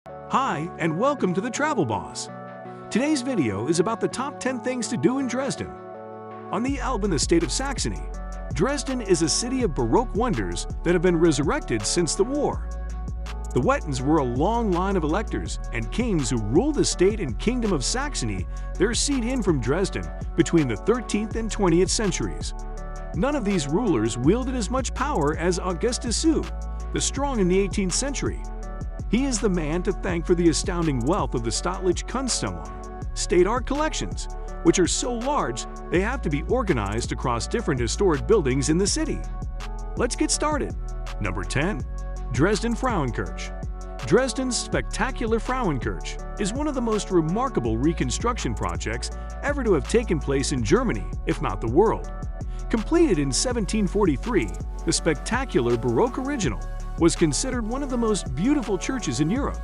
Hi, and welcome to the Travel Boss. Today's video is about the top 10 things to do in Dresden. On the Elbe in the state of Saxony, Dresden is a city of Baroque wonders that have been resurrected since the war. The Wettins were a long line of electors and kings who ruled the state and kingdom of Saxony, their seat in from Dresden between the 13th and 20th centuries. None of these rulers wielded as much power as Augustus II, the strong in the 18th century. He is the man to thank for the astounding wealth of the Staatliche Kunstsammlung, state art collections, which are so large they have to be organized across different historic buildings in the city. Let's get started. Number 10. Dresden Frauenkirche. Dresden's spectacular Frauenkirche is one of the most remarkable reconstruction projects ever to have taken place in Germany, if not the world. Completed in 1743, the spectacular Baroque original was considered one of the most beautiful churches in Europe.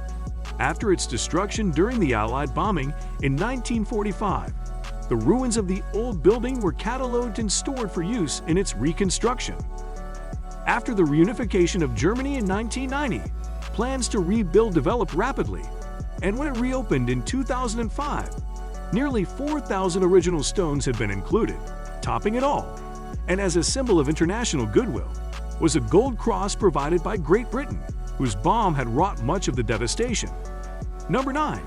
After its destruction during the Allied bombing in 1945, the ruins of the old building were catalogued and stored for use in its reconstruction. After the reunification of Germany in 1990, plans to rebuild developed rapidly, and when it reopened in 2005, nearly 4,000 original stones have been included, topping it all. And as a symbol of international goodwill, was a gold cross provided by Great Britain, whose bomb had wrought much of the devastation. Number 9.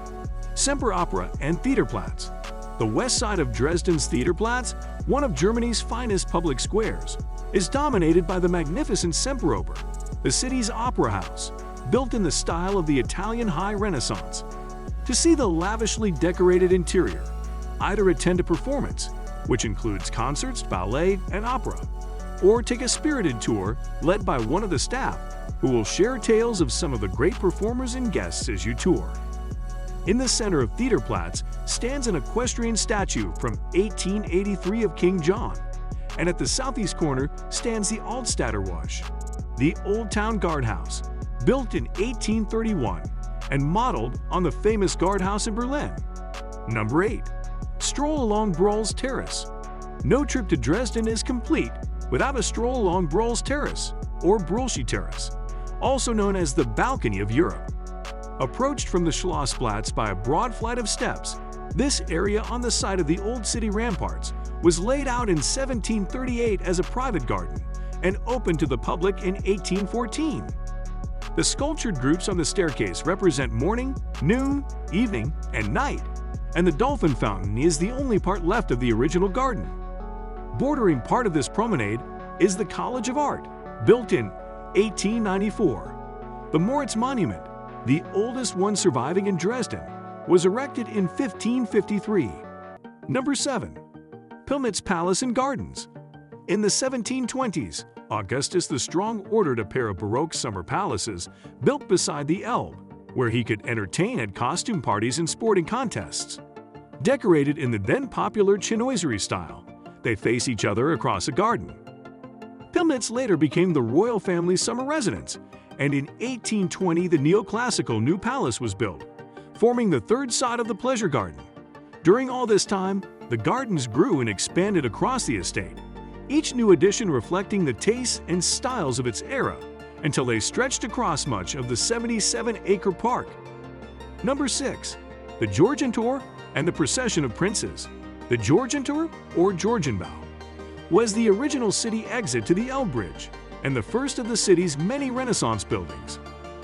Semperopera and Theaterplatz. The west side of Dresden's Theaterplatz, one of Germany's finest public squares, is dominated by the magnificent Semperoper, the city's opera house, built in the style of the Italian High Renaissance. To see the lavishly decorated interior, either attend a performance, which includes concerts, ballet, and opera, or take a spirited tour led by one of the staff who will share tales of some of the great performers and guests as you tour. In the center of Theaterplatz stands an equestrian statue from 1883 of King John, and at the southeast corner stands the Altstadterwache, the Old Town Guardhouse, built in 1831 and modeled on the famous guardhouse in Berlin. Number 8. Stroll along Brühl's Terrace. No trip to Dresden is complete without a stroll along Brühl's Terrace, or Brühlsche Terrace, also known as the Balcony of Europe. Approached from the Schlossplatz by a broad flight of steps, this area on the site of the old city ramparts was laid out in 1738 as a private garden and opened to the public in 1814. The sculptured groups on the staircase represent morning, noon, evening, and night, and the dolphin fountain is the only part left of the original garden. Bordering part of this promenade is the College of Art, built in 1894. The Moritz Monument, the oldest one surviving in Dresden, was erected in 1553. Number 7. Pillnitz Palace and Gardens. In the 1720s, Augustus the Strong ordered a pair of Baroque summer palaces built beside the Elbe, where he could entertain at costume parties and sporting contests. Decorated in the then popular chinoiserie style, they face each other across a garden. Pillnitz later became the royal family's summer residence, and in 1820 the neoclassical new palace was built, forming the third side of the pleasure garden. During all this time, the gardens grew and expanded across the estate, each new addition reflecting the tastes and styles of its era, until they stretched across much of the 77-acre park. Number 6. The Georgentor and the Procession of Princes. The Georgentor, or Georgenbau, was the original city exit to the Elbe Bridge and the first of the city's many Renaissance buildings.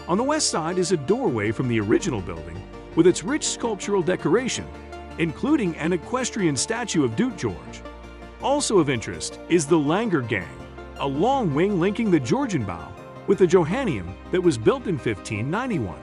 On the west side is a doorway from the original building with its rich sculptural decoration, including an equestrian statue of Duke George. Also of interest is the Langer Gang, a long wing linking the Georgenbau with the Johanneum that was built in 1591.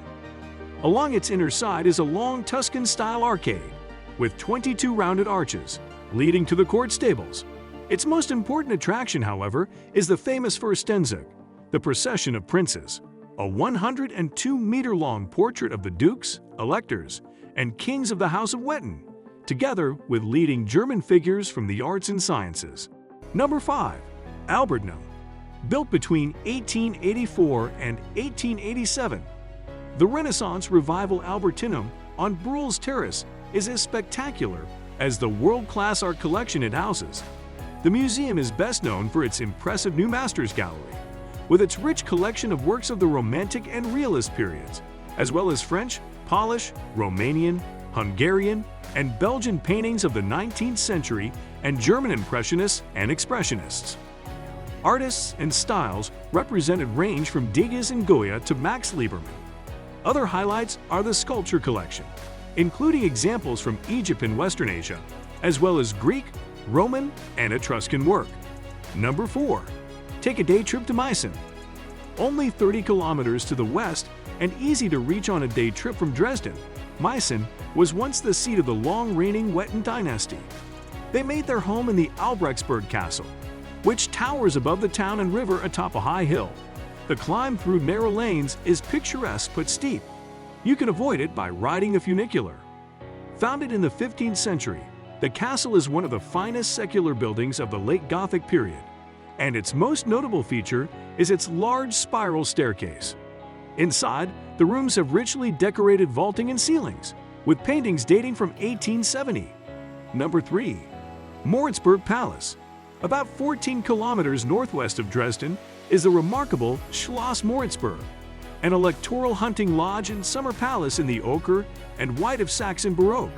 Along its inner side is a long Tuscan-style arcade with 22 rounded arches leading to the court stables. Its most important attraction, however, is the famous Fürstenzug, the Procession of Princes, a 102-meter-long portrait of the dukes, electors, and kings of the House of Wettin, together with leading German figures from the arts and sciences. Number 5. Albertinum. Built between 1884 and 1887, the Renaissance Revival Albertinum on Brühl's Terrace is as spectacular as the world-class art collection it houses. The museum is best known for its impressive new Masters Gallery, with its rich collection of works of the Romantic and Realist periods, as well as French, Polish, Romanian, Hungarian, and Belgian paintings of the 19th century and German Impressionists and Expressionists. Artists and styles represented range from Degas and Goya to Max Liebermann. Other highlights are the sculpture collection, including examples from Egypt and Western Asia, as well as Greek, Roman, and Etruscan work. Number 4. Take a day trip to Meissen. Only 30 kilometers to the west and easy to reach on a day trip from Dresden, Meissen was once the seat of the long-reigning Wettin dynasty. They made their home in the Albrechtsberg Castle, which towers above the town and river atop a high hill. The climb through narrow lanes is picturesque but steep. You can avoid it by riding the funicular. Founded in the 15th century, the castle is one of the finest secular buildings of the late Gothic period, and its most notable feature is its large spiral staircase. Inside, the rooms have richly decorated vaulting and ceilings, with paintings dating from 1870. Number 3. Moritzburg Palace. About 14 kilometers northwest of Dresden is the remarkable Schloss Moritzburg, an electoral hunting lodge and summer palace in the ochre and white of Saxon Baroque.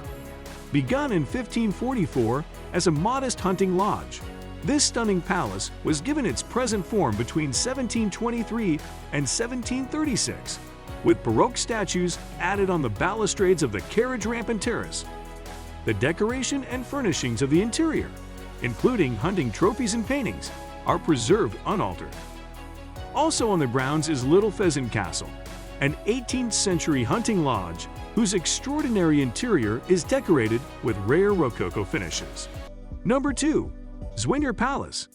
Begun in 1544 as a modest hunting lodge, this stunning palace was given its present form between 1723 and 1736, with Baroque statues added on the balustrades of the carriage ramp and terrace. The decoration and furnishings of the interior, including hunting trophies and paintings, are preserved unaltered. Also on the grounds is Little Pheasant Castle, an 18th century hunting lodge whose extraordinary interior is decorated with rare Rococo finishes. Number 2. Zwinger Palace.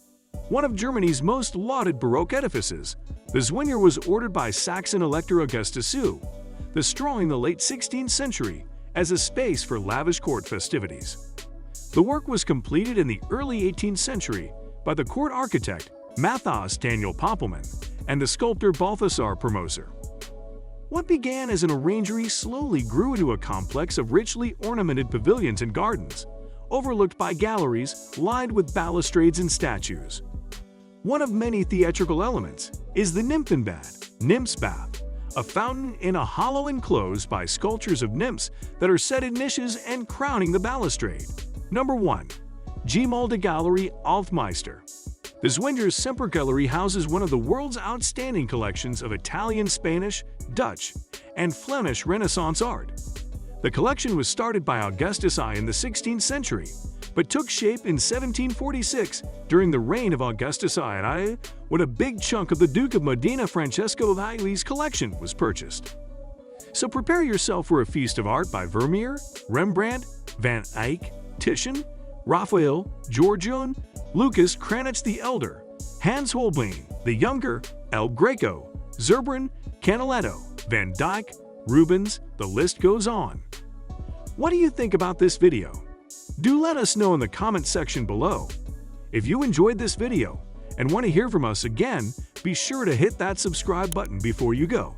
One of Germany's most lauded Baroque edifices, the Zwinger was ordered by Saxon Elector Augustus II, the Straw in the late 16th century, as a space for lavish court festivities. The work was completed in the early 18th century by the court architect Matthias Daniel Poppelmann and the sculptor Balthasar Permoser. What began as an orangery slowly grew into a complex of richly ornamented pavilions and gardens, overlooked by galleries lined with balustrades and statues. One of many theatrical elements is the Nymphenbad, nymph's bath, a fountain in a hollow enclosed by sculptures of nymphs that are set in niches and crowning the balustrade. Number 1. Gemäldegalerie Gallery Altmeister. The Zwinger's Sempergalerie houses one of the world's outstanding collections of Italian, Spanish, Dutch, and Flemish Renaissance art. The collection was started by Augustus I in the 16th century, but took shape in 1746 during the reign of Augustus I, when a big chunk of the Duke of Modena Francesco Vigli's collection was purchased. So prepare yourself for a feast of art by Vermeer, Rembrandt, Van Eyck, Titian, Raphael, Giorgione, Lucas Cranach the Elder, Hans Holbein the Younger, El Greco, Zurbrand, Canaletto, Van Dyck, Rubens, the list goes on. What do you think about this video? Do let us know in the comment section below. If you enjoyed this video and want to hear from us again, be sure to hit that subscribe button before you go.